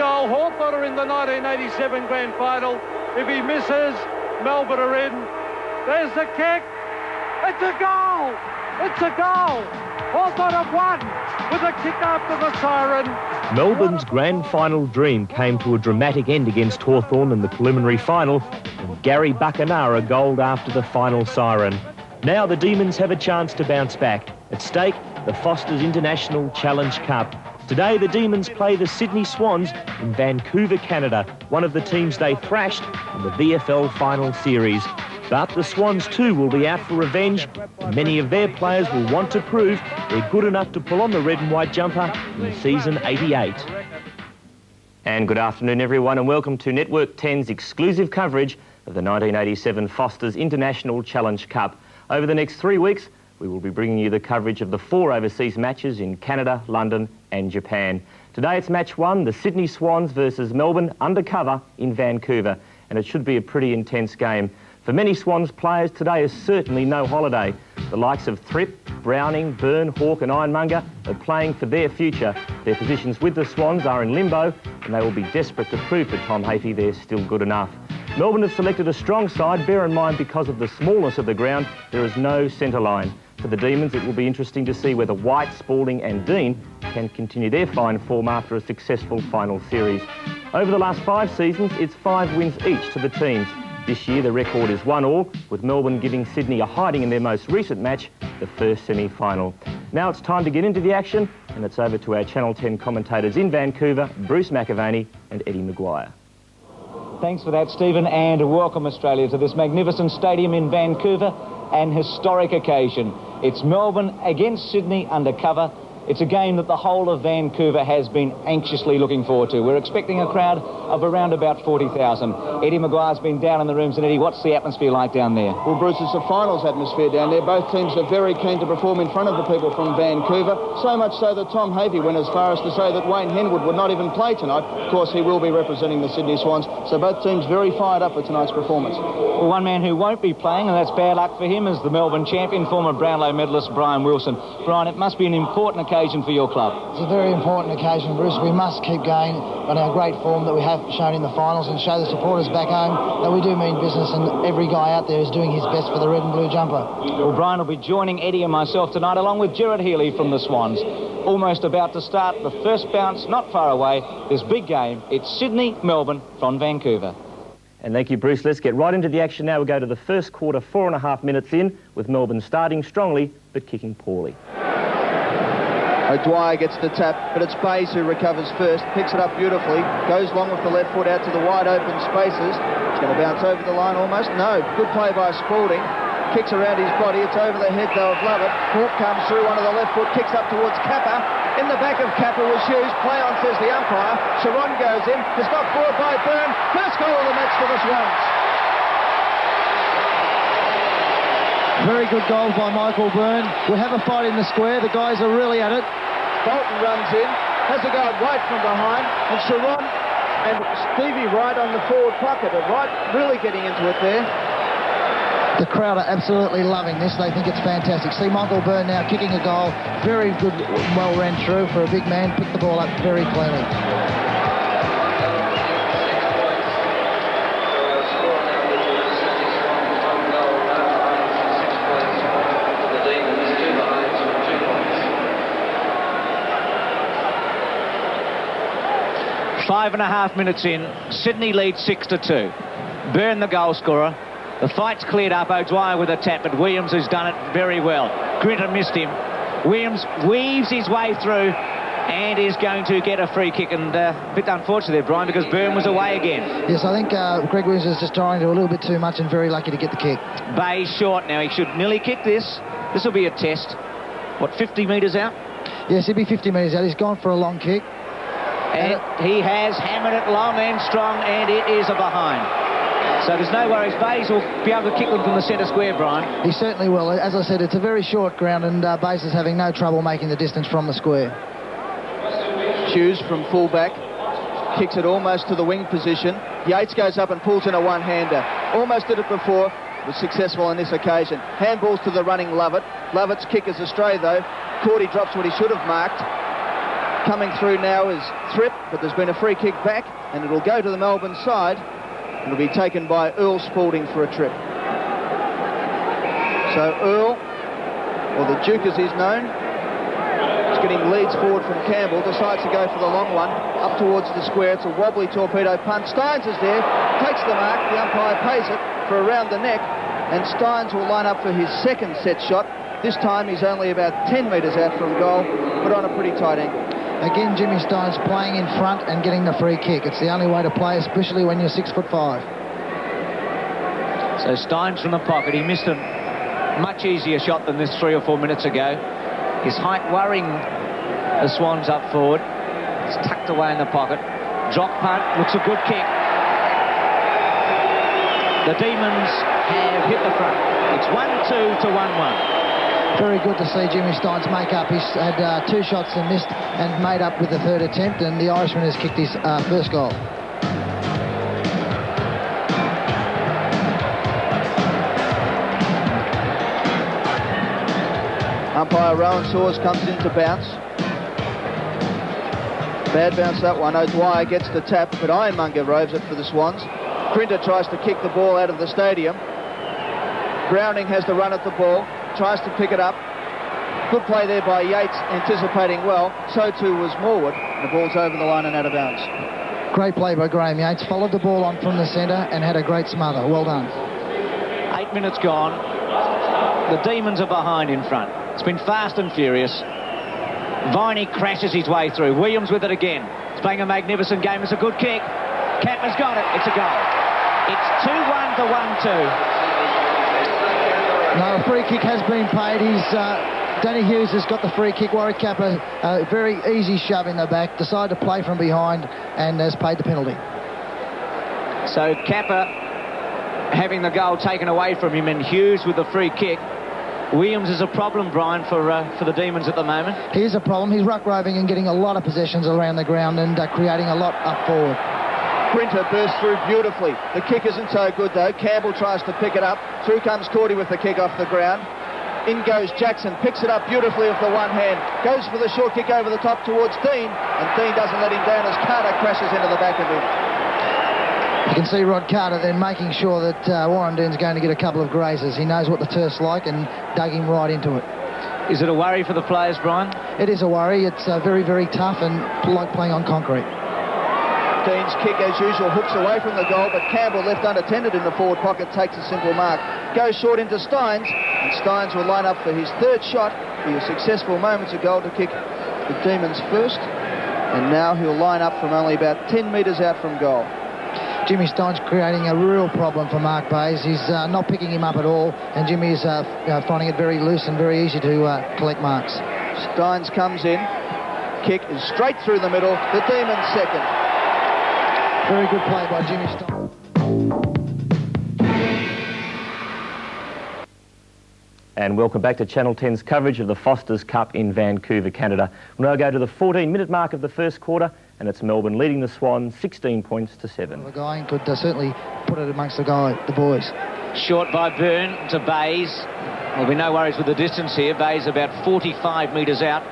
goal. Hawthorn are in the 1987 grand final. If he misses, Melbourne are in. There's the kick. It's a goal. It's a goal. Hawthorn have won with a kick after the siren. Melbourne's grand final dream came to a dramatic end against Hawthorn in the preliminary final, and Gary Buckenara goaled after the final siren. Now the Demons have a chance to bounce back. At stake, the Foster's International Challenge Cup. Today, the Demons play the Sydney Swans in Vancouver, Canada, one of the teams they thrashed in the VFL final series. But the Swans too will be out for revenge, and many of their players will want to prove they're good enough to pull on the red and white jumper in season 88. And good afternoon everyone, and welcome to Network 10's exclusive coverage of the 1987 Foster's International Challenge Cup. Over the next 3 weeks, we will be bringing you the coverage of the 4 overseas matches in Canada, London and Japan. Today it's match 1, the Sydney Swans versus Melbourne undercover in Vancouver, and it should be a pretty intense game. For many Swans players, today is certainly no holiday. The likes of Thripp, Browning, Byrne, Hawke and Ironmonger are playing for their future. Their positions with the Swans are in limbo, and they will be desperate to prove to Tom Hafey they're still good enough. Melbourne have selected a strong side. Bear in mind, because of the smallness of the ground, there is no centre line. For the Demons, it will be interesting to see whether White, Spalding and Dean can continue their fine form after a successful final series. Over the last 5 seasons, it's 5 wins each to the teams. This year, the record is 1-1, with Melbourne giving Sydney a hiding in their most recent match, the first semi-final. Now it's time to get into the action, and it's over to our Channel 10 commentators in Vancouver, Bruce McAvaney and Eddie Maguire. Thanks for that, Stephen, and welcome Australia to this magnificent stadium in Vancouver, an historic occasion. It's Melbourne against Sydney undercover. It's a game that the whole of Vancouver has been anxiously looking forward to. We're expecting a crowd of around about 40,000. Eddie Maguire's been down in the rooms, and Eddie, what's the atmosphere like down there? Well, Bruce, it's a finals atmosphere down there. Both teams are very keen to perform in front of the people from Vancouver, so much so that Tom Hafey went as far as to say that Wayne Henwood would not even play tonight. Of course, he will be representing the Sydney Swans, so both teams very fired up for tonight's performance. Well, one man who won't be playing, and that's bad luck for him, is the Melbourne champion, former Brownlow medalist Brian Wilson. Brian, it must be an important occasion for your club. It's a very important occasion, Bruce. We must keep going on our great form that we have shown in the finals and show the supporters back home that we do mean business, and every guy out there is doing his best for the red and blue jumper. Well, Brian will be joining Eddie and myself tonight, along with Gerard Healy from the Swans. Almost about to start the first bounce, not far away. This big game, it's Sydney, Melbourne from Vancouver. And thank you, Bruce. Let's get right into the action now. We'll go to the first quarter, 4.5 minutes in, with Melbourne starting strongly but kicking poorly. O'Dwyer gets the tap, but it's Bayes who recovers first, picks it up beautifully, goes long with the left foot out to the wide open spaces. It's going to bounce over the line almost. No, good play by Spalding. Kicks around his body. It's over the head though of Lovett. Hawke comes through onto the left foot, kicks up towards Kappa. In the back of Kappa was Hughes. Play on, says the umpire. Sharon goes in. It's got forward by Byrne. First goal of the match for the Swans. Very good goal by Michael Byrne. We have a fight in the square. The guys are really at it. Bolton runs in, has a go at White from behind, and Sharon and Stevie Wright on the forward pocket. Wright really getting into it there. The crowd are absolutely loving this. They think it's fantastic. See Michael Byrne now kicking a goal. Very good, well ran through for a big man. Picked the ball up very cleanly. Five and a half minutes in, Sydney leads 6-2. Byrne the goal scorer. The fight's cleared up. O'Dwyer with a tap, but Williams has done it very well. Grinter missed him. Williams weaves his way through and is going to get a free kick, and a bit unfortunate there, Brian, because Byrne was away again. Yes, I think Greg Williams is just trying to do a little bit too much and very lucky to get the kick. Bayes short now. He should nearly kick this. This will be a test. What, 50 metres out? Yes, he'll be 50 metres out. He's gone for a long kick. And he has hammered it long and strong, and it is a behind. So there's no worries. Bayes will be able to kick them from the centre square, Brian. He certainly will. As I said, it's a very short ground, and Bayes is having no trouble making the distance from the square. Hughes from fullback kicks it almost to the wing position. Yates goes up and pulls in a one-hander. Almost did it before. Was successful on this occasion. Handballs to the running Lovett. Lovett's kick is astray though. Cordy drops what he should have marked. Coming through now is Thrip, but there's been a free kick back, and it'll go to the Melbourne side. It'll be taken by Earl Spalding for a trip. So Earl, or the Duke as he's known, is getting leads forward from Campbell, decides to go for the long one, up towards the square. It's a wobbly torpedo punt. Steins is there, takes the mark, the umpire pays it for around the neck, and Steins will line up for his second set shot. This time he's only about 10 metres out from goal, but on a pretty tight angle. Again, Jimmy Steins playing in front and getting the free kick. It's the only way to play, especially when you're 6'5". So Steins from the pocket. He missed a much easier shot than this 3 or 4 minutes ago. His height worrying the Swans up forward. It's tucked away in the pocket. Drop punt, looks a good kick. The Demons have hit the front. It's 1-2 to 1-1. Very good to see Jimmy Steins make up. He's had 2 shots and missed and made up with the 3rd attempt, and the Irishman has kicked his first goal. Umpire Rowan Saws comes in to bounce. Bad bounce that one. O'Dwyer gets the tap, but Ironmonger roves it for the Swans. Grinter tries to kick the ball out of the stadium. Browning has the run at the ball, tries to pick it up. Good play there by Yates, anticipating well. So too was Morwood. The ball's over the line and out of bounds. Great play by Graham Yates. Followed the ball on from the centre and had a great smother. Well done. 8 minutes gone. The Demons are behind in front. It's been fast and furious. Viney crashes his way through. Williams with it again. He's playing a magnificent game. It's a good kick. Kappa's got it. It's a goal. It's 2-1 to 1-2. No, a free kick has been paid. Danny Hughes has got the free kick. Warwick Kappa, a very easy shove in the back, decided to play from behind and has paid the penalty. So Kappa having the goal taken away from him, and Hughes with the free kick. Williams is a problem, Brian, for the Demons at the moment. He is a problem. He's ruck-roving and getting a lot of possessions around the ground and creating a lot up forward. Grinter bursts through beautifully. The kick isn't so good, though. Campbell tries to pick it up. Through comes Cordy with the kick off the ground. In goes Jackson, picks it up beautifully with the one hand. Goes for the short kick over the top towards Dean, and Dean doesn't let him down as Carter crashes into the back of him. You can see Rod Carter then making sure that Warren Dean's going to get a couple of grazes. He knows what the turf's like and dug him right into it. Is it a worry for the players, Brian? It is a worry. It's very, very tough and like playing on concrete. Dean's kick, as usual, hooks away from the goal, but Campbell, left unattended in the forward pocket, takes a simple mark. Goes short into Steins, and Steins will line up for his 3rd shot. He was successful moments ago to kick the Demons first, and now he'll line up from only about 10 metres out from goal. Jimmy Steins creating a real problem for Mark Bayes. He's not picking him up at all, and Jimmy is finding it very loose and very easy to collect marks. Steins comes in. Kick is straight through the middle. The Demons second. Very good play by Jimmy Steins. And welcome back to Channel 10's coverage of the Foster's Cup in Vancouver, Canada. We'll now go to the 14-minute mark of the first quarter, and it's Melbourne leading the Swans 16 points to 7. The guy could certainly put it amongst the boys. Short by Byrne to Bayes. There'll be no worries with the distance here. Bayes about 45 metres out.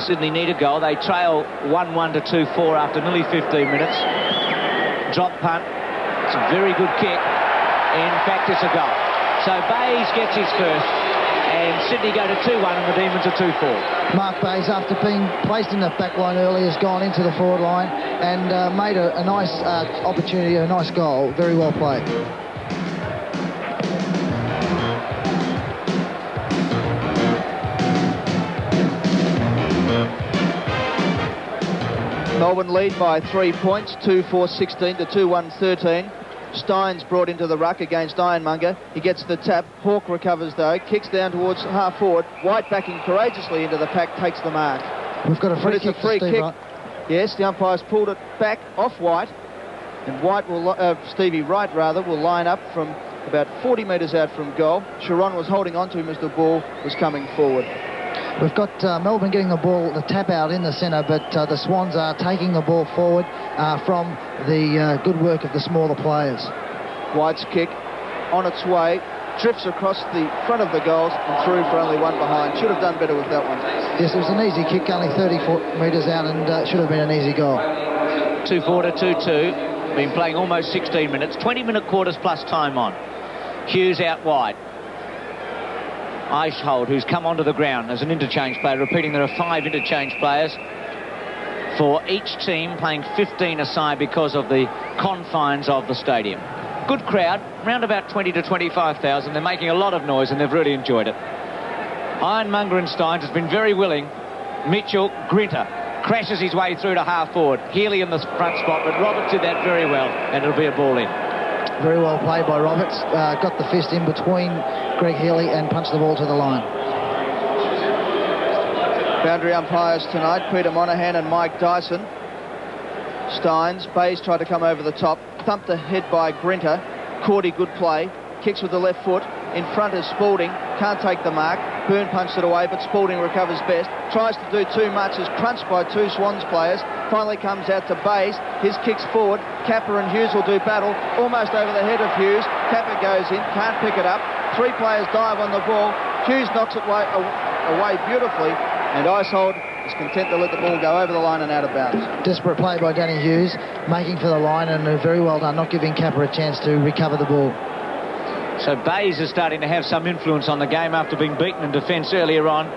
Sydney need a goal. They trail 1-1 to 2-4 after nearly 15 minutes. Drop punt. It's a very good kick. In fact, it's a goal. So Bayes gets his first, and Sydney go to 2-1 and the Demons are 2-4. Mark Bayes, after being placed in the back line early, has gone into the forward line and made a nice opportunity, a nice goal. Very well played. Melbourne lead by 3 points, 2-4-16 to 2-1-13. Steins brought into the ruck against Ironmonger. He gets the tap. Hawke recovers, though. Kicks down towards half forward. White backing courageously into the pack, takes the mark. We've got a free kick. It's a free kick. Right? Yes, the umpire's pulled it back off White. And White will, Stevie Wright rather, will line up from about 40 metres out from goal. Sharon was holding on to him as the ball was coming forward. We've got Melbourne getting the tap out in the centre, but the Swans are taking the ball forward from the good work of the smaller players. White's kick on its way drifts across the front of the goals and through for only one behind. Should have done better with that one. Yes, it was an easy kick, only 34 metres out, and should have been an easy goal. 2-4 to 2-2. Been playing almost 16 minutes. 20-minute quarters plus time on. Hughes out wide. Eichhold, who's come onto the ground as an interchange player. Repeating, there are 5 interchange players for each team, playing 15 aside because of the confines of the stadium. Good crowd, around about 20 to 25,000. They're making a lot of noise and they've really enjoyed it. Ironmonger and Steins has been very willing. Mitchell, Grinter, crashes his way through to half forward. Healy in the front spot, but Roberts did that very well, and it'll be a ball in. Very well played by Roberts. Got the fist in between Greg Healy and punched the ball to the line. Boundary umpires tonight, Peter Monaghan and Mike Dyson. Steins, Bays tried to come over the top, thumped ahead by Grinter. Cordy, good play, kicks with the left foot. In front is Spalding, can't take the mark. Byrne punched it away, but Spalding recovers best. Tries to do too much, is crunched by 2 Swans players. Finally comes out to Bays. His kicks forward. Capper and Hughes will do battle. Almost over the head of Hughes. Capper goes in, can't pick it up. 3 players dive on the ball. Hughes knocks it away beautifully. And Eichhold is content to let the ball go over the line and out of bounds. Desperate play by Danny Hughes, making for the line, and very well done, not giving Capper a chance to recover the ball. So Bays is starting to have some influence on the game after being beaten in defence earlier on.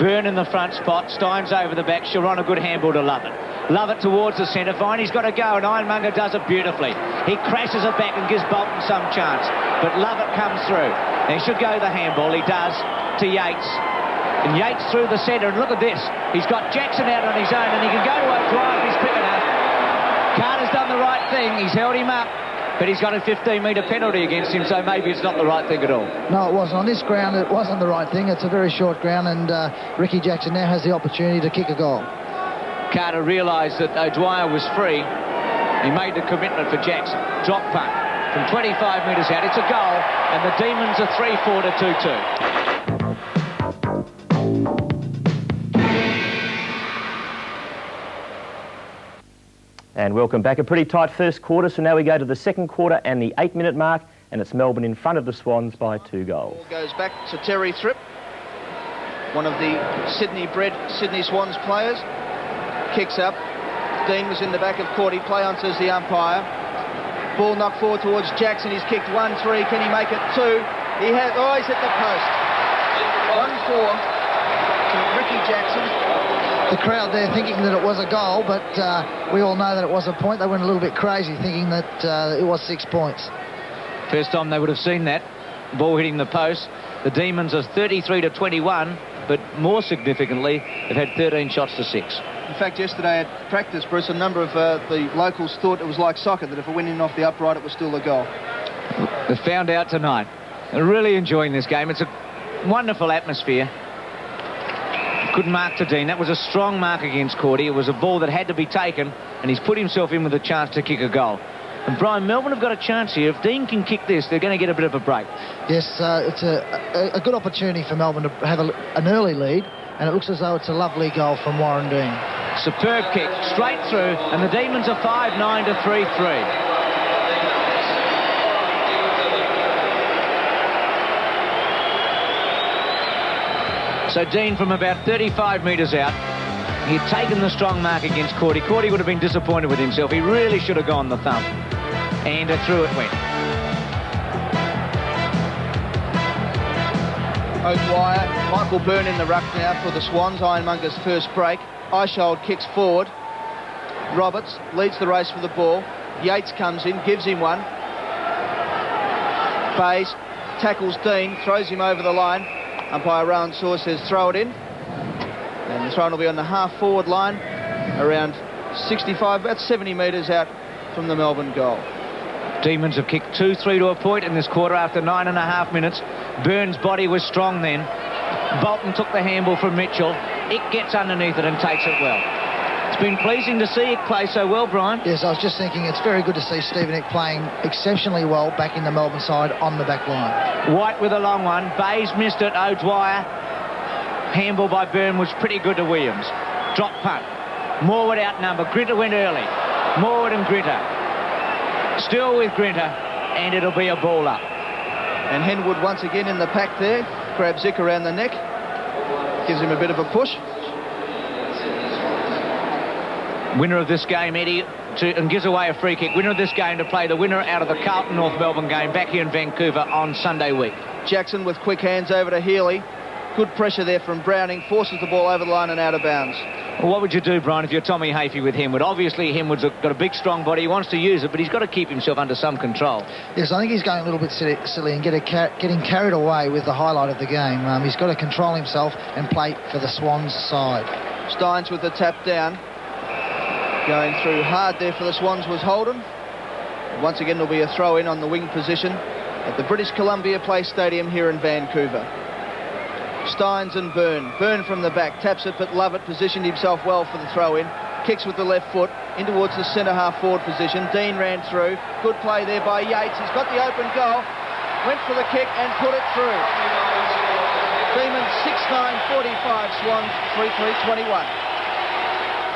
Byrne in the front spot, Steins over the back. Sharon a good handball to Lovett. Lovett towards the centre. Fine, he's got to go, and Ironmonger does it beautifully. He crashes it back and gives Bolton some chance. But Lovett comes through. He should go the handball. He does to Yates. And Yates through the centre, and look at this. He's got Jackson out on his own, and he can go to O'Dwyer if he's quick enough. Carter's done the right thing. He's held him up. But he's got a 15-metre penalty against him, so maybe it's not the right thing at all. No, it wasn't. On this ground, it wasn't the right thing. It's a very short ground, and Ricky Jackson now has the opportunity to kick a goal. Carter realised that O'Dwyer was free. He made the commitment for Jackson. Drop punt from 25 metres out. It's a goal, and the Demons are 3-4 to 2-2. And welcome back. A pretty tight first quarter, so now we go to the second quarter and the 8-minute mark, and it's Melbourne in front of the Swans by 2 goals. Ball goes back to Terry Thripp, one of the Sydney-bred Sydney Swans players. Kicks up. Dean was in the back of court. He play on, says the umpire. Ball knocked forward towards Jackson. He's kicked 1-3. Can he make it 2? He has. Oh, he's hit the post. 1-4 to Ricky Jackson. The crowd there thinking that it was a goal, but we all know that it was a point. They went a little bit crazy thinking that it was 6 points. First time they would have seen that. Ball hitting the post. The Demons are 33 to 21, but more significantly, they've had 13 shots to 6. In fact, yesterday at practice, Bruce, a number of the locals thought it was like soccer, that if it went in off the upright, it was still a goal. They found out tonight. They're really enjoying this game. It's a wonderful atmosphere. Good mark to Dean. That was a strong mark against Cordy. It was a ball that had to be taken, and he's put himself in with a chance to kick a goal. And Brian, Melbourne have got a chance here. If Dean can kick this, they're going to get a bit of a break. Yes, it's a good opportunity for Melbourne to have an early lead, and it looks as though it's a lovely goal from Warren Dean. Superb kick, straight through, and the Demons are 5-9 to 3-3. So Dean from about 35 metres out, he had taken the strong mark against Cordy. Cordy would have been disappointed with himself. He really should have gone the thumb. And through it went. O'Dwyer, Michael Byrne in the ruck now for the Swans. Ironmonger's first break. Eichhold kicks forward. Roberts leads the race for the ball. Yates comes in, gives him one. Bays tackles Dean, throws him over the line. Umpire Rowan Saw says throw it in. And the throw will be on the half-forward line, around 65, about 70 metres out from the Melbourne goal. Demons have kicked 2-3 to a point in this quarter after 9.5 minutes. Byrne's body was strong then. Bolton took the handball from Mitchell. It gets underneath it and takes it well. It's been pleasing to see it play so well, Brian. Yes, I was just thinking it's very good to see Stephen Eck playing exceptionally well back in the Melbourne side on the back line. White with a long one. Bays missed it. O'Dwyer. Handball by Byrne was pretty good to Williams. Drop punt. Morwood outnumbered. Grinter went early. Morwood and Grinter. Still with Grinter, and it'll be a ball up. And Henwood once again in the pack there. Grabs Zick around the neck. Gives him a bit of a push. Winner of this game, Eddie, and gives away a free kick. Winner of this game to play the winner out of the Carlton North Melbourne game back here in Vancouver on Sunday week. Jackson with quick hands over to Healy. Good pressure there from Browning. Forces the ball over the line and out of bounds. Well, what would you do, Brian, if you're Tommy Hafey with Henwood? Obviously, Henwood's got a big, strong body. He wants to use it, but he's got to keep himself under some control. Yes, I think he's going a little bit silly and getting carried away with the highlight of the game. He's got to control himself and play for the Swans side. Steins with the tap down. Going through hard there for the Swans was Holden. Once again, there'll be a throw-in on the wing position at the British Columbia Place Stadium here in Vancouver. Steins and Byrne. Byrne from the back, taps it, but Lovett positioned himself well for the throw-in. Kicks with the left foot in towards the centre-half forward position. Dean ran through. Good play there by Yates. He's got the open goal. Went for the kick and put it through. Demons 6-9, 45. Swans 3-3, 21.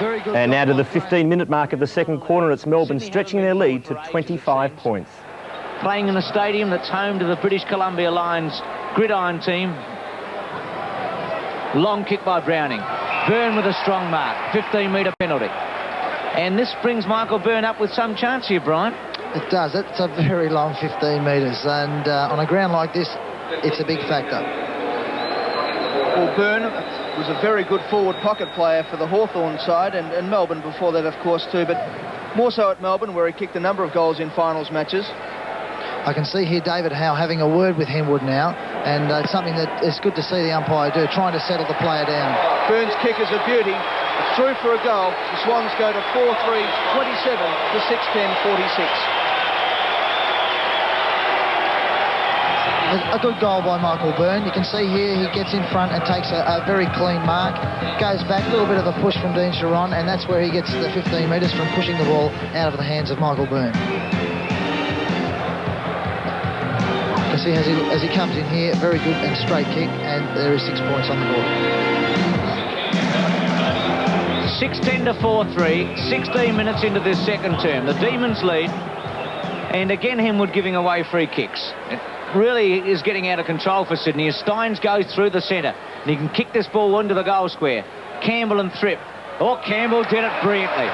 Very good. And now to the 15-minute mark of the second quarter, it's Melbourne stretching their lead to 25 points. Playing in a stadium that's home to the British Columbia Lions gridiron team. Long kick by Browning. Byrne with a strong mark. 15-metre penalty. And this brings Michael Byrne up with some chance here, Brian. It does. It's a very long 15 metres. And on a ground like this, it's a big factor. Well, Byrne was a very good forward pocket player for the Hawthorn side and Melbourne before that, of course, too. But more so at Melbourne, where he kicked a number of goals in finals matches. I can see here David Howe having a word with Henwood now, and it's something that is good to see the umpire do, trying to settle the player down. Byrne's kick is a beauty. It's through for a goal. The Swans go to 4-3, 27 to 6-10, 46. A good goal by Michael Byrne. You can see here he gets in front and takes a very clean mark. Goes back, a little bit of a push from Dean Sharon, and that's where he gets the 15 metres from pushing the ball out of the hands of Michael Byrne. You can see as he comes in here, very good and straight kick, and there is 6 points on the board. 6-10 to 4-3, 16 minutes into this second term. The Demons lead, and again Henwood giving away free kicks. It really is getting out of control for Sydney as Steins goes through the centre, and he can kick this ball into the goal square. Campbell and Thripp. Oh, Campbell did it brilliantly.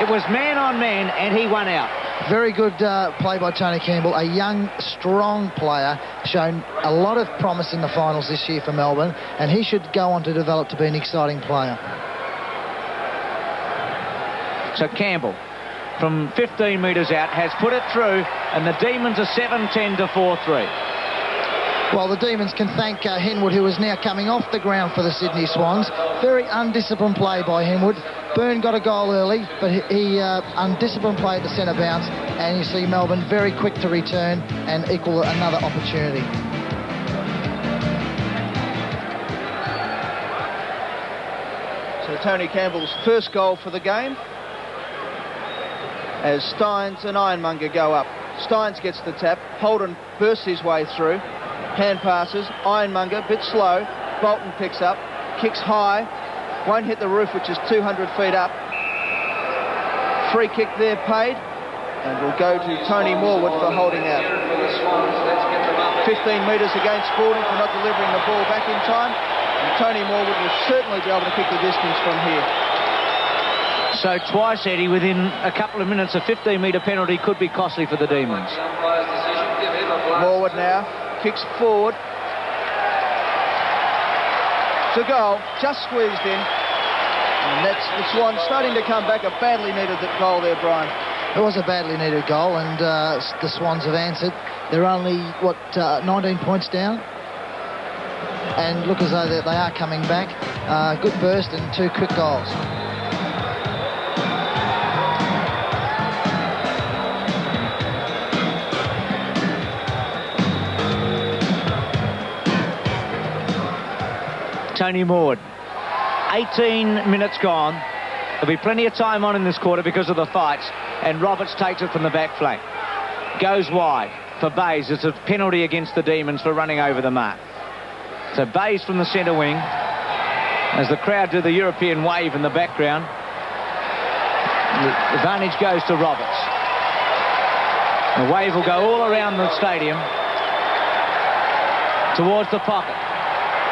It was man on man, and he won out. Very good play by Tony Campbell, a young, strong player, shown a lot of promise in the finals this year for Melbourne, and he should go on to develop to be an exciting player. So Campbell, from 15 metres out, has put it through, and the Demons are 7-10 to 4-3. Well, the Demons can thank Henwood, who is now coming off the ground for the Sydney Swans. Very undisciplined play by Henwood. Byrne got a goal early, but he undisciplined play at the centre bounce, and you see Melbourne very quick to return and equal another opportunity. So Tony Campbell's first goal for the game, as Steins and Ironmonger go up. Steins gets the tap. Holden bursts his way through. Hand passes. Ironmonger, bit slow. Bolton picks up. Kicks high. Won't hit the roof, which is 200 feet up. Free kick there paid. And will go to Tony Morwood for holding out. 15 metres against Spalding for not delivering the ball back in time. And Tony Morwood will certainly be able to kick the distance from here. So twice, Eddie, within a couple of minutes, a 15-metre penalty could be costly for the Demons. Morwood now kicks forward. It's a goal, just squeezed in. And that's the Swans starting to come back. A badly needed that goal there, Brian. It was a badly needed goal, and the Swans have answered. They're only, 19 points down? And look as though they are coming back. Good burst and 2 quick goals. Tony Morwood. 18 minutes gone. There'll be plenty of time on in this quarter because of the fights. And Roberts takes it from the back flank. Goes wide for Bays. It's a penalty against the Demons for running over the mark. So Bays from the centre wing. As the crowd do the European wave in the background. The advantage goes to Roberts. The wave will go all around the stadium. towards the pocket.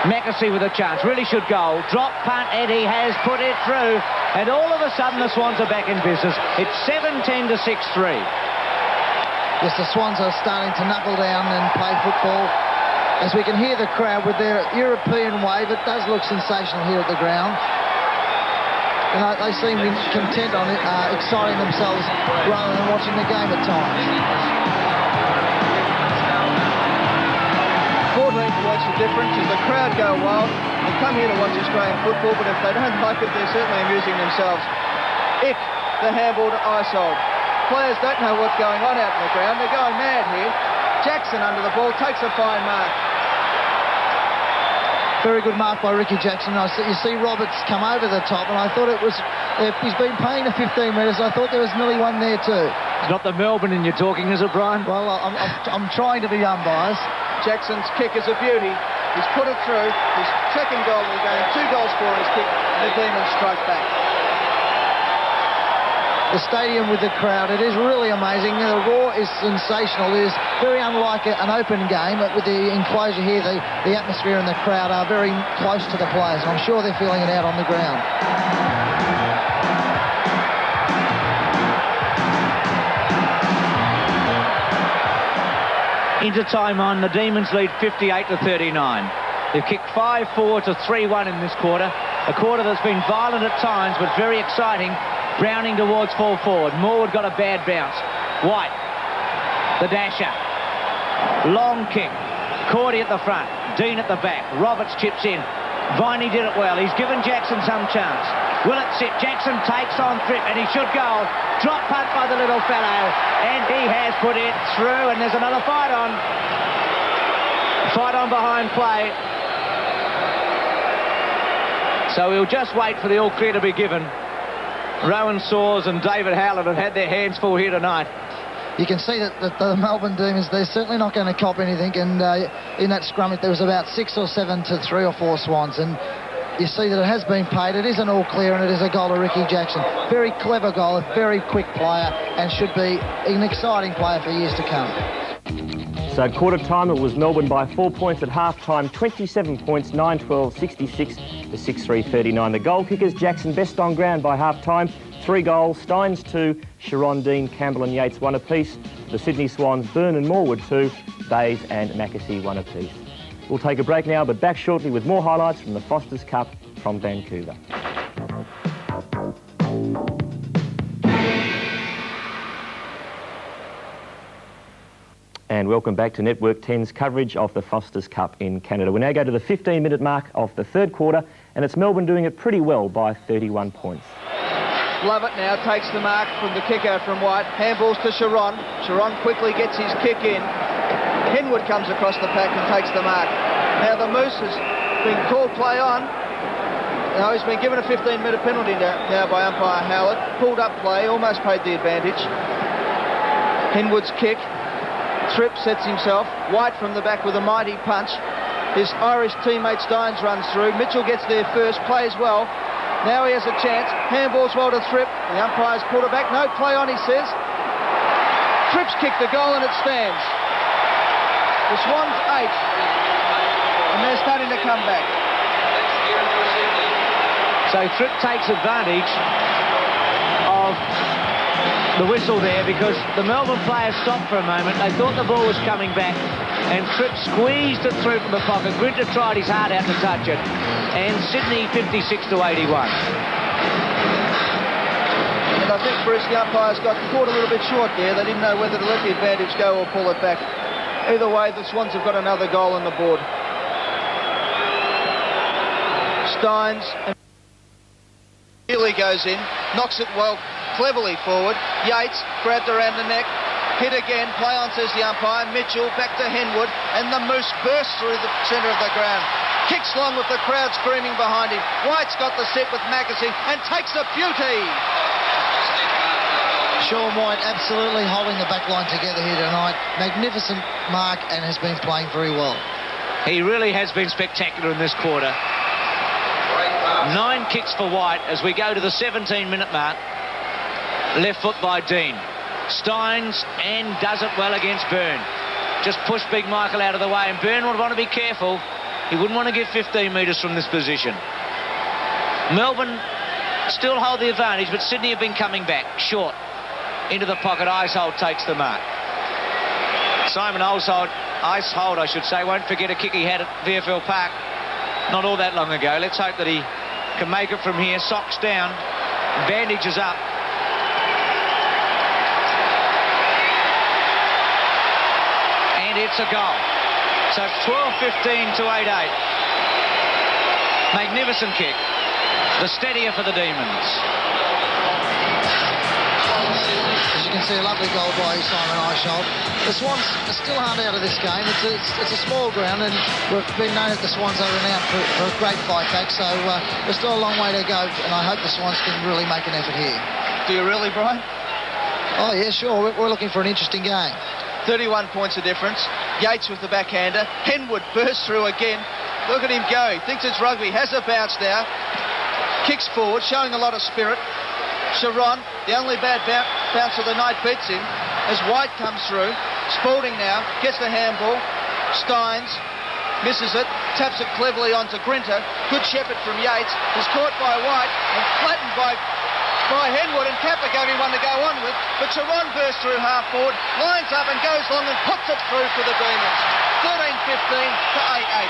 Mackesy with a chance, really should goal. Drop punt, and he has put it through. And all of a sudden, the Swans are back in business. It's 7-10 to 6-3. Yes, the Swans are starting to knuckle down and play football. As we can hear the crowd with their European wave, it does look sensational here at the ground. And they seem content on it, exciting themselves rather than watching the game at times. 14 watch the difference as the crowd go wild. They come here to watch Australian football, but if they don't like it, they're certainly amusing themselves. Ick, the handball to Isold. Players don't know what's going on out in the ground. They're going mad here. Jackson under the ball, takes a fine mark. Very good mark by Ricky Jackson. You see Roberts come over the top, and I thought it was... He's been paying the 15 metres. I thought there was nearly one there too. It's not the Melbourne you're talking, is it, Brian? Well, I'm trying to be unbiased. Jackson's kick is a beauty. He's put it through. His second goal of the game, 2 goals for his kick, and the Demons strike back. The stadium with the crowd, it is really amazing. The roar is sensational. It is very unlike an open game, but with the enclosure here, the atmosphere and the crowd are very close to the players. I'm sure they're feeling it out on the ground. Into time on, the Demons lead 58 to 39. They've kicked 5-4 to 3-1 in this quarter. A quarter that's been violent at times, but very exciting. Browning towards full forward. Morwood got a bad bounce. White, the dasher. Long kick. Cordy at the front. Dean at the back. Roberts chips in. Viney did it well. He's given Jackson some chance. Will it sit? Jackson takes on Tripp, and he should go. Drop punt by the little fellow, and he has put it through, and there's another fight on. Fight on behind play. So we'll just wait for the all clear to be given. Rowan Saws and David Howlett have had their hands full here tonight. You can see that the Melbourne Demons, they're certainly not going to cop anything, and in that scrum there was about 6 or 7 to 3 or 4 Swans, and you see that it has been paid. It is an all clear, and it is a goal to Ricky Jackson. Very clever goal, a very quick player, and should be an exciting player for years to come. So at quarter time, it was Melbourne by 4 points. At half time, 27 points, 9-12, 66 to 6-3, 39. The goal kickers, Jackson best on ground by half time. 3 goals, Steins 2, Sharon, Dean, Campbell and Yates 1 apiece. The Sydney Swans, Byrne and Morwood 2, Days and Mackesy 1 apiece. We'll take a break now, but back shortly with more highlights from the Foster's Cup from Vancouver. And welcome back to Network 10's coverage of the Foster's Cup in Canada. We now go to the 15-minute mark of the third quarter, and it's Melbourne doing it pretty well by 31 points. Lovett now takes the mark from the kick out from White. Handballs to Sharon. Sharon quickly gets his kick in. Henwood comes across the pack and takes the mark. Now the Moose has been called play on. No, he's been given a 15-minute penalty now by umpire Howlett. Pulled up play, almost paid the advantage. Henwood's kick. Tripp sets himself. White from the back with a mighty punch. His Irish teammate Steins runs through. Mitchell gets there first, plays well. Now he has a chance. Handballs well to Tripp. The umpire's pulled it back. No play on, he says. Tripp's kicked the goal and it stands. The Swans 8. And they're starting to come back. So Tripp takes advantage of the whistle there because the Melbourne players stopped for a moment. They thought the ball was coming back, and Tripp squeezed it through from the pocket. Grinter tried his heart out to touch it, and Sydney 56 to 81. And I think Bruce, the umpires, got caught a little bit short there. They didn't know whether to let the advantage go or pull it back. Either way, the Swans have got another goal on the board. Steins Healy goes in, knocks it well, cleverly forward. Yates grabbed around the neck, hit again, play on, says the umpire. Mitchell back to Henwood, and the Moose bursts through the centre of the ground. Kicks long with the crowd screaming behind him. White's got the set with Mackesy and takes a beauty. Sean White absolutely holding the back line together here tonight. Magnificent mark and has been playing very well. He really has been spectacular in this quarter. 9 kicks for White as we go to the 17-minute mark. Left foot by Dean. Steins and does it well against Byrne. just pushed Big Michael out of the way, and Byrne would want to be careful. He wouldn't want to get 15 metres from this position. Melbourne still hold the advantage, but Sydney have been coming back short into the pocket. Icehold takes the mark. Simon Icehold, I should say, won't forget a kick he had at VFL Park not all that long ago. Let's hope that he can make it from here. Socks down, bandages up. And it's a goal. So 12-15 to 8-8. Magnificent kick. The steadier for the Demons. As you can see, a lovely goal by Simon Icehold. The Swans are still hard out of this game. It's a small ground, and we've been known that the Swans are renowned for a great fight back, so there's still a long way to go, and I hope the Swans can really make an effort here. Do you really, Brian? Oh, yeah, sure. We're looking for an interesting game. 31 points of difference. Yates with the backhander. Henwood bursts through again. Look at him go. He thinks it's rugby. Has a bounce now. Kicks forward, showing a lot of spirit. Sharon, the only bad bounce of the night, beats him as White comes through. Spalding now gets the handball. Steins misses it, taps it cleverly onto Grinter. Good shepherd from Yates. Is caught by White and flattened by Henwood, and Kappa gave him one to go on with. But Sharon bursts through half forward, lines up and goes long and puts it through for the Demons. 13-15 to 8-8.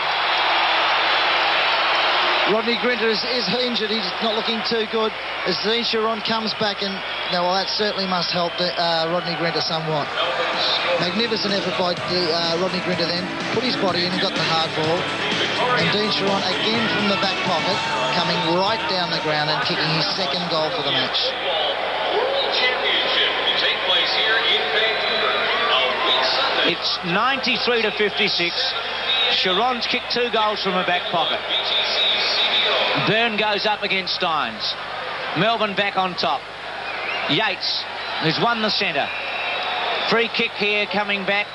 Rodney Grinter is injured. He's not looking too good. As Dean Sharon comes back, and that certainly must help Rodney Grinter somewhat. Magnificent effort by Rodney Grinter then. Put his body in and got the hard ball. And Dean Sharon again from the back pocket, coming right down the ground and kicking his second goal for the match. World Championship will take place here in Vancouver on week Sunday. It's 93 to 56. Sharon's kicked 2 goals from a back pocket. Byrne goes up against Steins. Melbourne back on top. Yates, who's won the centre. Free kick here coming back,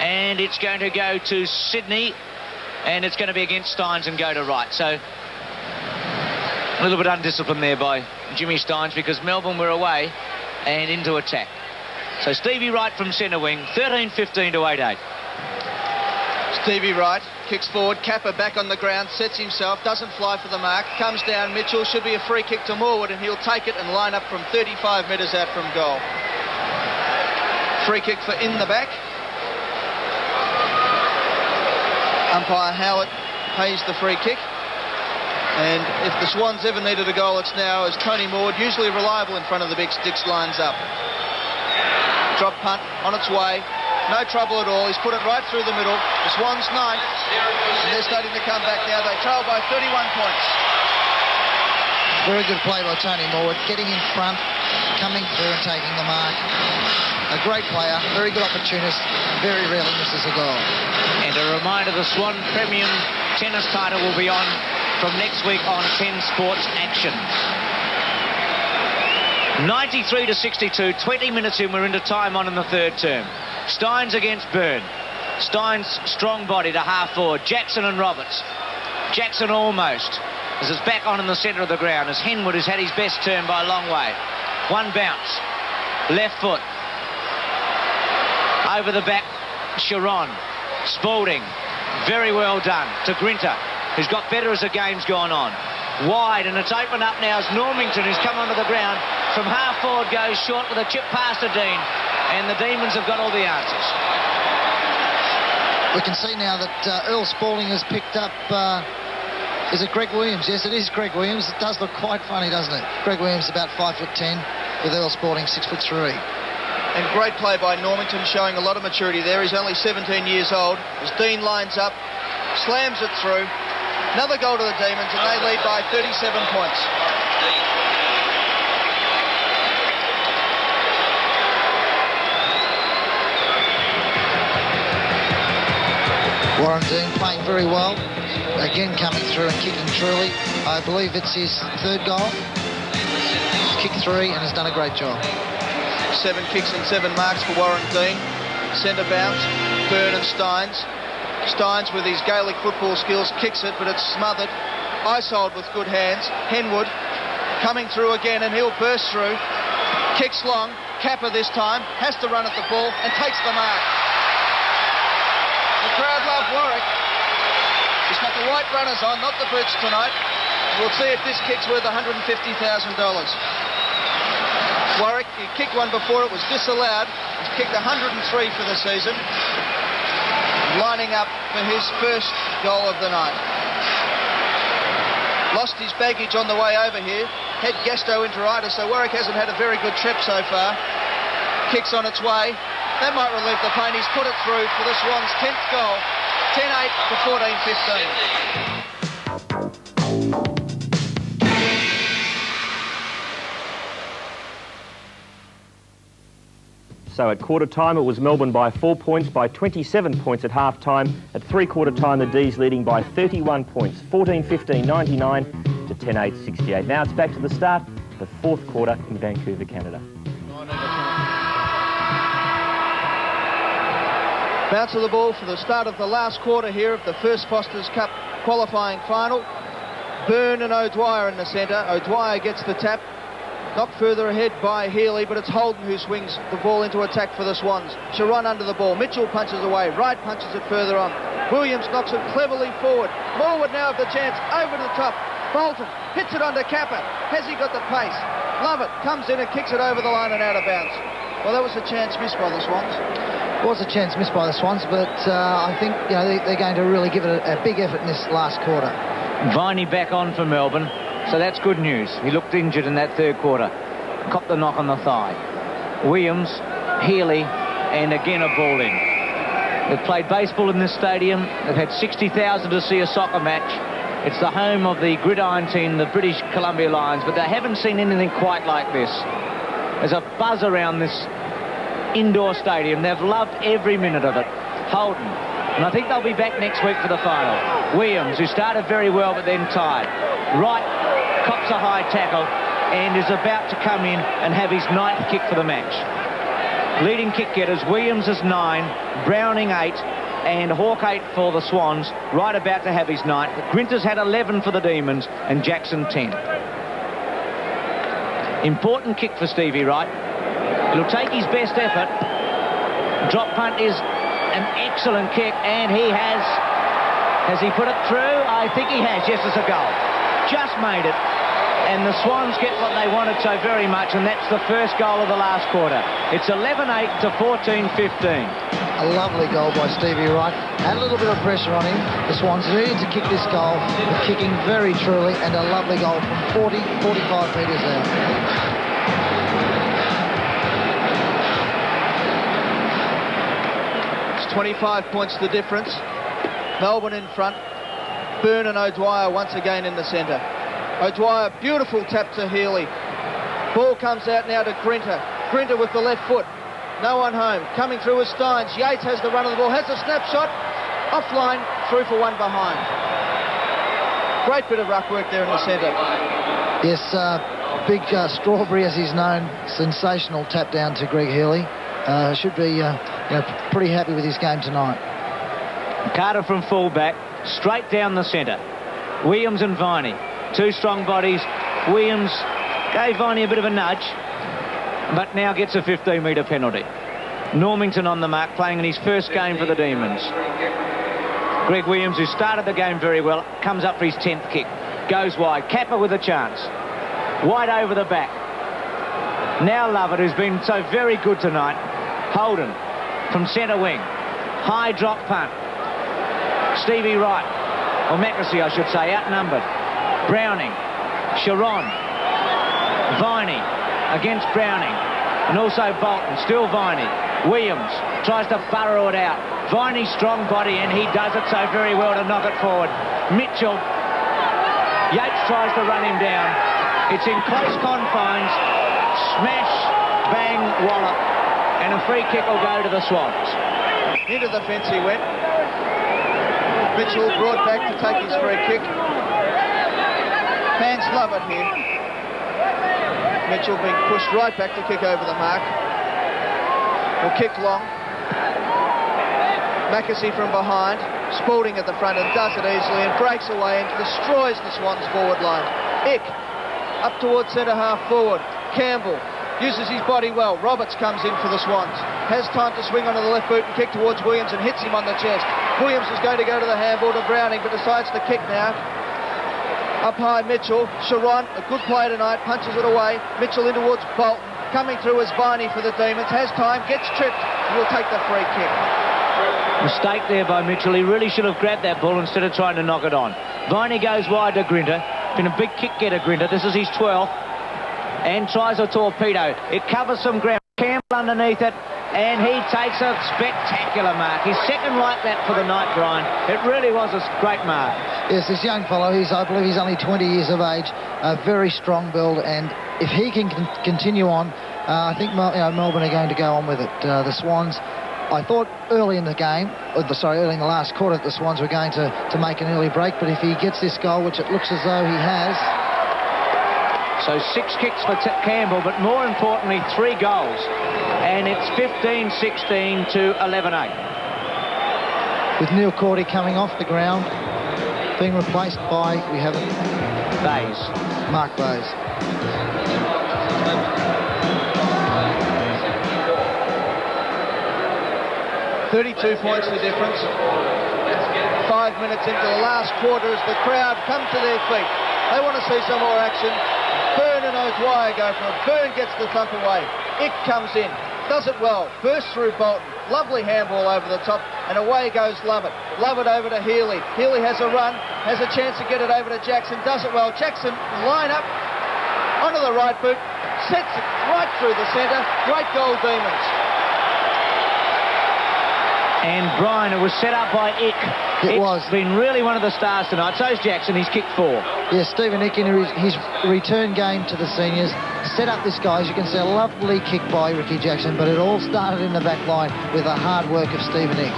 and it's going to go to Sydney, and it's going to be against Steins and go to right. So a little bit undisciplined there by Jimmy Steins, because Melbourne were away and into attack. So Stevie Wright from centre wing, 13-15 to 8-8. Stevie Wright kicks forward. Kappa back on the ground, sets himself, doesn't fly for the mark, comes down. Mitchell, should be a free kick to Morwood, and he'll take it and line up from 35 metres out from goal. Free kick for in the back. Umpire Howard pays the free kick, and if the Swans ever needed a goal, it's now, as Tony Morwood, usually reliable in front of the big sticks, lines up. Drop punt on its way. No trouble at all. He's put it right through the middle. The Swans 9, and they're starting to come back now. They trail by 31 points. Very good play by Tony Morwood, getting in front, coming through and taking the mark. A great player, very good opportunist, very rarely misses a goal. And a reminder, the Swan Premium tennis title will be on from next week on 10 Sports Action. 93 to 62, 20 minutes in, we're into time on in the third term. Steins against Byrne. Steins strong body to half forward. Jackson and Roberts. Jackson almost, as it's back on in the centre of the ground, as Henwood has had his best turn by a long way. One bounce, left foot, over the back, Sharon. Spalding, very well done to Grinter, who's got better as the game's gone on. Wide, and it's opened up now as Normington, who's come onto the ground from half forward, goes short with a chip past to Dean. And the Demons have got all the answers. We can see now that Earl Spalding has picked up, is it Greg Williams? Yes, it is Greg Williams. It does look quite funny, doesn't it? Greg Williams about 5'10", with Earl Spalding 6'3". And great play by Normington, showing a lot of maturity there. He's only 17 years old. As Dean lines up, slams it through. Another goal to the Demons, and they lead by 37 points. Warren Dean playing very well, again coming through and kicking truly. I believe it's his third goal. He's kicked 3 and has done a great job. 7 kicks and 7 marks for Warren Dean. Centre bounce, Byrne and Steins. Steins, with his Gaelic football skills, kicks it, but it's smothered. Icehold with good hands. Henwood coming through again, and he'll burst through. Kicks long. Kappa this time has to run at the ball and takes the mark. white runners on, not the boots tonight. We'll see if this kick's worth $150,000. Warwick, he kicked one before, it was disallowed. He's kicked 103 for the season, lining up for his first goal of the night. Lost his baggage on the way over here, had gastroenteritis, so Warwick hasn't had a very good trip so far. Kicks on its way, that might relieve the pain. He's put it through for the Swans' 10th goal, 10-8 to 14-15. So at quarter time it was Melbourne by 4 points, by 27 points at half time. At three-quarter time the D's leading by 31 points, 14-15, 99 to 10-8, 68. Now it's back to the start, the fourth quarter in Vancouver, Canada. Bounce of the ball for the start of the last quarter here of the first Foster's Cup qualifying final. Byrne and O'Dwyer in the centre. O'Dwyer gets the tap. Knocked further ahead by Healy, but it's Holden who swings the ball into attack for the Swans. Sharon under the ball. Mitchell punches away. Wright punches it further on. Williams knocks it cleverly forward. Morwood now have the chance. Over the top. Bolton hits it onto Kappa. Has he got the pace? Lovett comes in and kicks it over the line and out of bounds. Well, that was a chance missed by the Swans. It was a chance missed by the Swans, but I think they're going to really give it a big effort in this last quarter. Viney back on for Melbourne. So that's good news. He looked injured in that third quarter. Copped the knock on the thigh. Williams, Healy, and again a ball in. They've played baseball in this stadium. They've had 60,000 to see a soccer match. It's the home of the gridiron team, the British Columbia Lions, but they haven't seen anything quite like this. There's a buzz around this indoor stadium. They've loved every minute of it. Holden, and I think they'll be back next week for the final. Williams, who started very well but then tired. Wright cops a high tackle and is about to come in and have his 9th kick for the match. Leading kick getters, Williams is 9, Browning 8, and Hawke 8 for the Swans, right about to have his 9th. Grinter's had 11 for the Demons and Jackson 10. Important kick for Stevie Wright. He'll take his best effort. Drop punt is an excellent kick, and he has he put it through? I think he has. Yes, it's a goal. Just made it, and the Swans get what they wanted so very much, and that's the first goal of the last quarter. It's 11-8 to 14-15. A lovely goal by Stevie Wright. Had a little bit of pressure on him. The Swans needed to kick this goal. They're kicking very truly, and a lovely goal from 45 metres out. It's 25 points the difference. Melbourne in front. Byrne and O'Dwyer once again in the centre. O'Dwyer, beautiful tap to Healy. Ball comes out now to Grinter. Grinter with the left foot. No one home. Coming through is Steins. Yates has the run of the ball. Has a snapshot. Offline. Through for one behind. Great bit of ruck work there in the centre. Yes, big Strawberry, as he's known. Sensational tap down to Greg Healy. Should be pretty happy with his game tonight. Carter from fullback, straight down the centre. Williams and Viney, two strong bodies. Williams gave Viney a bit of a nudge, but now gets a 15-metre penalty. Normington on the mark, playing in his first game for the Demons. Greg Williams, who started the game very well, comes up for his 10th kick. Goes wide. Kappa with a chance. Wide over the back. Now Lovett, who's been so very good tonight. Holden from centre wing. High drop punt. Stevie Wright, or Mackesy I should say, outnumbered. Browning, Sharon, Viney against Browning, and also Bolton, still Viney. Williams tries to burrow it out. Viney, strong body, and he does it so very well to knock it forward. Mitchell, Yates tries to run him down. It's in close confines. Smash, bang, wallop, and a free kick will go to the Swans. Into the fence he went. Mitchell brought back to take his free kick. Fans love it here. Mitchell being pushed right back to kick over the mark. Will kick long. Mackesy from behind. Spalding at the front and does it easily and breaks away and destroys the Swans forward line. Ick up towards centre half forward. Campbell uses his body well. Roberts comes in for the Swans. Has time to swing onto the left boot and kick towards Williams and hits him on the chest. Williams is going to go to the handball to Browning, but decides to kick now. Up high, Mitchell. Sharon, a good play tonight, punches it away. Mitchell in towards Bolton. Coming through is Viney for the Demons. Has time, gets tripped, and will take the free kick. Mistake there by Mitchell. He really should have grabbed that ball instead of trying to knock it on. Viney goes wide to Grinter. Been a big kick getter, Grinter. This is his 12th. And tries a torpedo. It covers some ground. Campbell underneath it. And he takes a spectacular mark. His second like that for the night, Brian. It really was a great mark. Yes, this young fellow, I believe he's only 20 years of age, a very strong build, and if he can continue on, I think Melbourne are going to go on with it. The Swans, I thought early in the game, early in the last quarter, that the Swans were going to make an early break, but if he gets this goal, which it looks as though he has... So 6 kicks for Campbell, but more importantly, 3 goals. And it's 15-16 to 11-8. With Neil Cordy coming off the ground, being replaced by, we have it, Bays. Mark Bays. .32 points the difference. 5 minutes into the last quarter as the crowd come to their feet. They want to see some more action. Byrne and O'Dwyer go for it. Byrne gets the thump away. Ick comes in. Does it well. Bursts through Bolton. Lovely handball over the top. And away goes Lovett. Lovett over to Healy. Healy has a run. Has a chance to get it over to Jackson. Does it well. Jackson line up onto the right boot. Sets it right through the centre. Great goal, Demons. And Brian, it was set up by Ick. It's been really one of the stars tonight. So's Jackson. He's kicked 4. Yes, Stephen Ick in his return game to the seniors set up this guy. As you can see, a lovely kick by Ricky Jackson, but it all started in the back line with the hard work of Stephen Ick.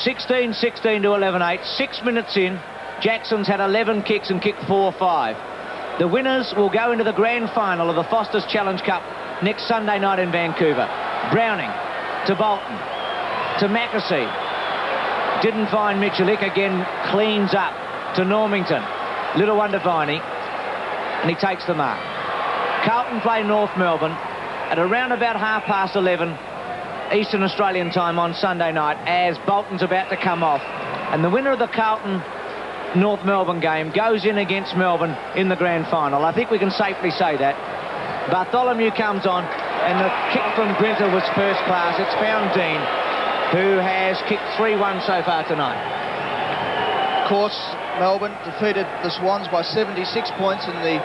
(16-16 to 11-8). 6 minutes in. Jackson's had 11 kicks and kicked 4-5. The winners will go into the grand final of the Foster's Challenge Cup next Sunday night in Vancouver. Browning to Bolton to Mackesy. Didn't find Mitchell. Ick again cleans up to Normington. Little one to Viney. And he takes the mark. Carlton play North Melbourne at around about 11:30 Eastern Australian time on Sunday night as Bolton's about to come off. And the winner of the Carlton North Melbourne game goes in against Melbourne in the grand final. I think we can safely say that. Bartholomew comes on, and the kick from Grinter was first class. It's found Dean, who has kicked 3-1 so far tonight. Of course, Melbourne defeated the Swans by 76 points in the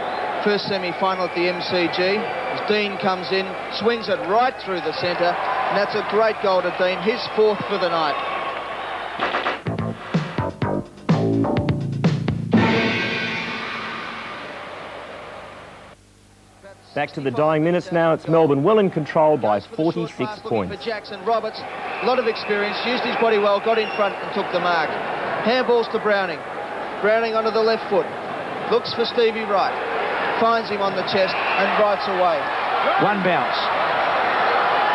first semi-final at the MCG. As Dean comes in, swings it right through the centre, and that's a great goal to Dean, his 4th for the night. Back to the dying minutes now. It's Melbourne well in control by 46 points. For Jackson, Roberts, a lot of experience, used his body well, got in front and took the mark. Handballs to Browning. Browning onto the left foot. Looks for Stevie Wright. Finds him on the chest and rights away. One bounce.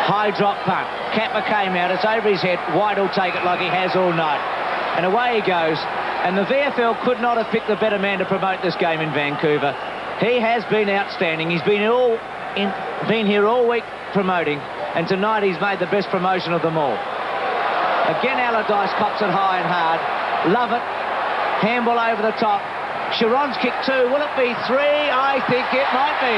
High drop punt. Kappa came out. It's over his head. White will take it like he has all night. And away he goes. And the VFL could not have picked a better man to promote this game in Vancouver. He has been outstanding. He's been here all week promoting, and tonight he's made the best promotion of them all. Again, Allardyce cops it high and hard. Love it. Handball over the top. Sharon's kick 2. Will it be 3? I think it might be.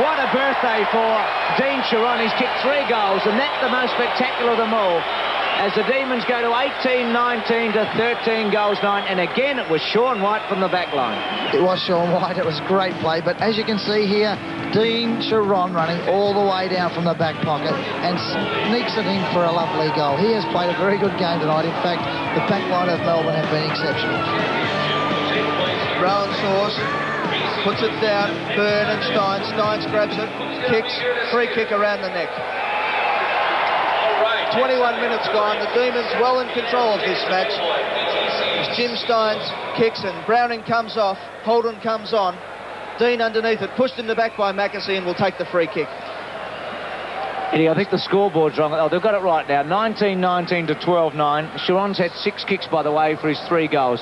What a birthday for Dean Sharon. He's kicked 3 goals, and that's the most spectacular of them all, as the Demons go to 18-19 to 13 goals 9, and again it was Sean White from the back line. It was Sean White. It was a great play, but as you can see here, Dean Sharon running all the way down from the back pocket and sneaks it in for a lovely goal. He has played a very good game tonight. In fact, the back line of Melbourne have been exceptional. Rowan Source puts it down. Byrne and Steins. Steins grabs it, kicks, free kick around the neck. 21 minutes gone. The Demons well in control of this match. As Jim Steins kicks and Browning comes off. Holden comes on. Dean underneath it, pushed in the back by Mackesy, and will take the free kick. Eddie, I think the scoreboard's wrong. Oh, they've got it right now. 19-19 to 12-9. Sharon's had 6 kicks, by the way, for his 3 goals.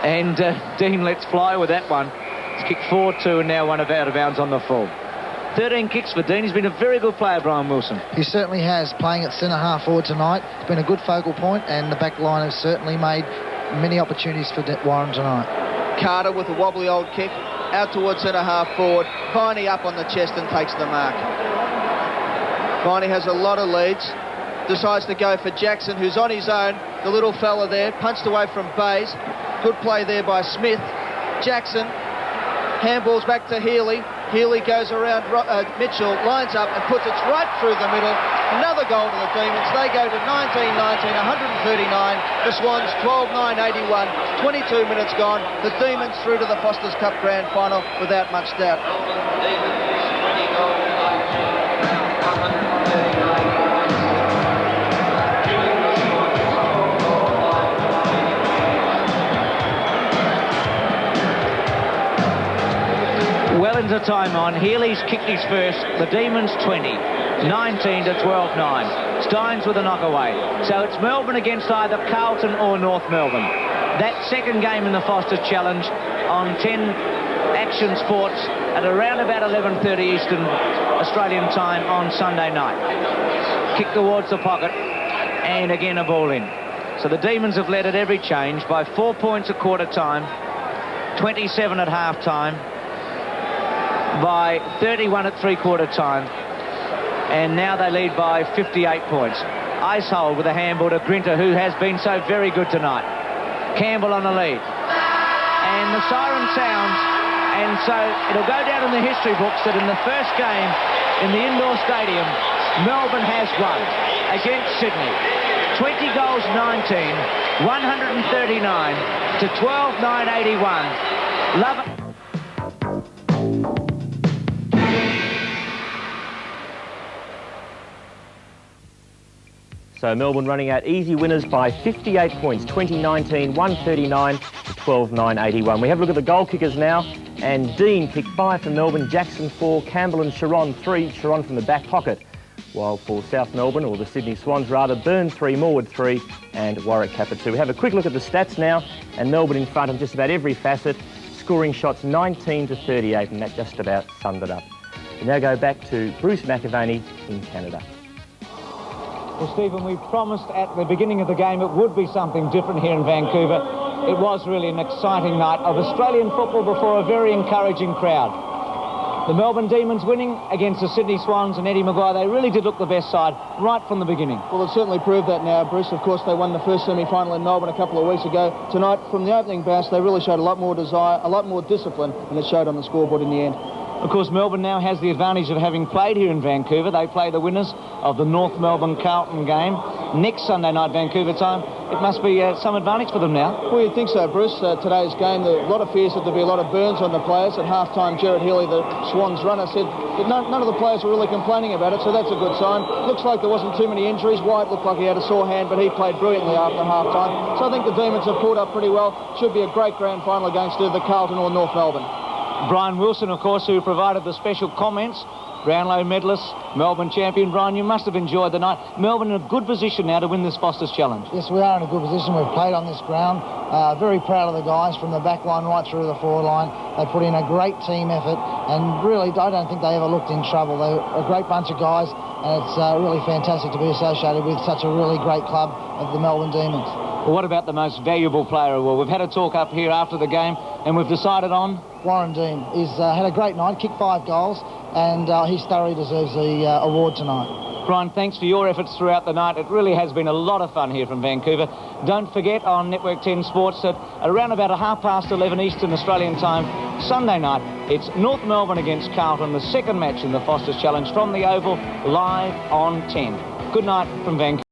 And Dean lets fly with that one. He's kicked 4-2 and now one out of bounds on the full. 13 kicks for Dean. He's been a very good player, Brian Wilson. He certainly has, playing at centre-half forward tonight. It's been a good focal point, and the back line has certainly made many opportunities for Warren tonight. Carter with a wobbly old kick, out towards centre-half forward. Viney up on the chest and takes the mark. Viney has a lot of leads. Decides to go for Jackson, who's on his own. The little fella there, punched away from Bays. Good play there by Smith. Jackson, handballs back to Healy. Healy goes around Mitchell, lines up and puts it right through the middle. Another goal to the Demons. They go to 19-19, 139. The Swans 12-9, 81. 22 minutes gone. The Demons through to the Foster's Cup Grand Final without much doubt. Well into time on. Healy's kicked his first. The Demons 20. 19 to 12-9. Steins with a knockaway. So it's Melbourne against either Carlton or North Melbourne. That second game in the Foster's Challenge on 10 Action Sports at around about 11:30 Eastern Australian time on Sunday night. Kick towards the pocket and again a ball in. So the Demons have led at every change by 4 points at quarter time, 27 at half time, by 31 at three-quarter time, and now they lead by 58 points. Icehold with a handball to Grinter, who has been so very good tonight. Campbell on the lead. And the siren sounds, and so it'll go down in the history books that in the first game in the indoor stadium, Melbourne has won against Sydney. 20 goals 19, 139 to 12-9, 81. Love it. So Melbourne running out easy winners by 58 points, 20-19, 139 to 12-9, 81. We have a look at the goal kickers now, and Dean kicked 5 for Melbourne, Jackson 4, Campbell and Sharon 3, Sharon from the back pocket. While for South Melbourne, or the Sydney Swans rather, Burn 3, Morwood 3 and Warwick Kappa 2. We have a quick look at the stats now, and Melbourne in front of just about every facet, scoring shots 19 to 38, and that just about summed it up. We now go back to Bruce McAvaney in Canada. Well, Stephen, we promised at the beginning of the game it would be something different here in Vancouver. It was really an exciting night of Australian football before a very encouraging crowd. The Melbourne Demons winning against the Sydney Swans and Eddie Maguire. They really did look the best side right from the beginning. Well, they've certainly proved that now, Bruce. Of course, they won the first semi-final in Melbourne a couple of weeks ago. Tonight, from the opening bounce, they really showed a lot more desire, a lot more discipline, and it showed on the scoreboard in the end. Of course, Melbourne now has the advantage of having played here in Vancouver. They play the winners of the North Melbourne-Carlton game next Sunday night, Vancouver time. It must be some advantage for them now. Well, you'd think so, Bruce. Today's game, a lot of fears that there'd be a lot of burns on the players. At half-time, Gerard Healy, the Swans runner, said that none of the players were really complaining about it, so that's a good sign. Looks like there wasn't too many injuries. White looked like he had a sore hand, but he played brilliantly after half-time. So I think the Demons have pulled up pretty well. Should be a great grand final against either Carlton or North Melbourne. Brian Wilson, of course, who provided the special comments. Brownlow medalist, Melbourne champion. Brian, you must have enjoyed the night. Melbourne in a good position now to win this Foster's Challenge. Yes, we are in a good position. We've played on this ground. Very proud of the guys from the back line right through the forward line. They put in a great team effort, and really, I don't think they ever looked in trouble. They're a great bunch of guys, and it's really fantastic to be associated with such a really great club of the Melbourne Demons. Well, what about the most valuable player? Well, we've had a talk up here after the game, and we've decided on Warren Dean. He's had a great night, kicked 5 goals, and he thoroughly deserves the award tonight. Brian, thanks for your efforts throughout the night. It really has been a lot of fun here from Vancouver. Don't forget on Network 10 Sports that around about 11:30 Eastern Australian time, Sunday night, it's North Melbourne against Carlton, the second match in the Foster's Challenge from the Oval, live on 10. Good night from Vancouver.